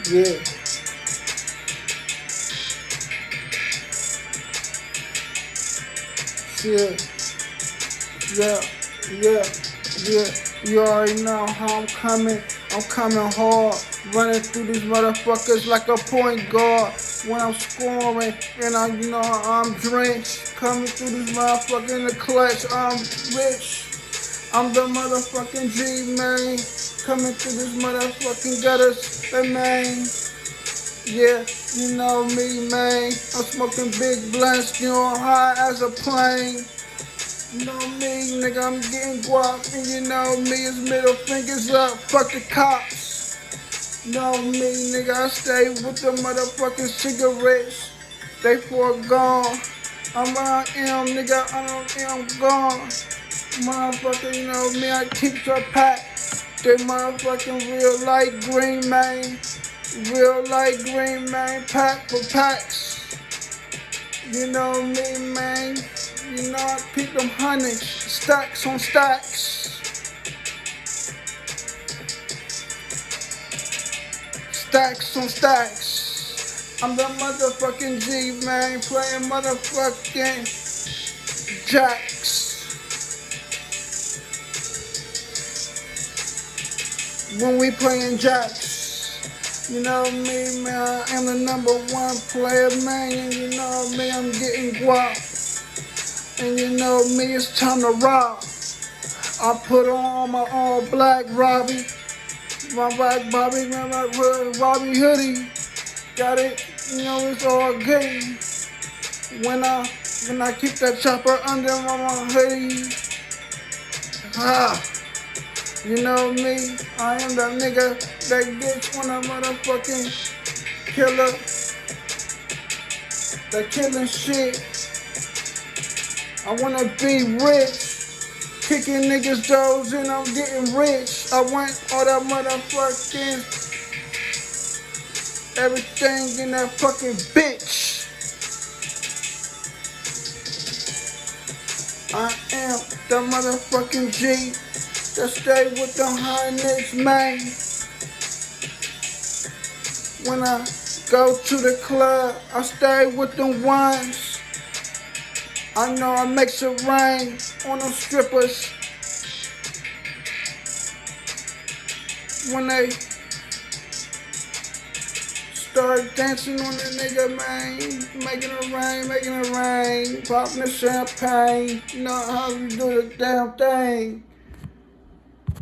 Yeah. Shit. Yeah, yeah, yeah. You already know how I'm coming. I'm coming hard, running through these motherfuckers like a point guard. When I'm scoring, and I'm drenched. Coming through this motherfucker in the clutch, I'm rich. I'm the motherfucking G, man. Coming through this motherfucking gutters, hey, man. Yeah, you know me, man. I'm smoking big blunts, you know, high as a plane. You know me, nigga, I'm getting guap, and you know me, his middle fingers up, fuck the cops. You know me, nigga, I stay with the motherfucking cigarettes. They foregone. I'm around M, nigga, I'm gone. Motherfucker, you know me, I keep a pack. They motherfucking real light green, man. Real light green, man, pack for packs. You know me, man. You know I keep them hundreds, stacks on stacks. Stacks on stacks. I'm the motherfucking G, man, playing motherfucking jacks. When we playing jacks, you know me, man, I am the number one player, man, and you know me, I'm getting guap. And you know me, it's time to rob. I put on my all black Robbie. My black Bobby, my Robbie hoodie. Got it, you know it's all good. When I keep that chopper under my hoodie. Ah, you know me, I am the nigga that gets when a motherfucking killer. That killing shit. I wanna be rich, kicking niggas' doors and I'm getting rich. I want all that motherfucking everything in that fucking bitch. I am the motherfucking G that stay with the highness, man. When I go to the club, I stay with the ones. I know I makes it rain on them strippers when they start dancing on the nigga, man, making it rain, popping the champagne, you know how we do the damn thing.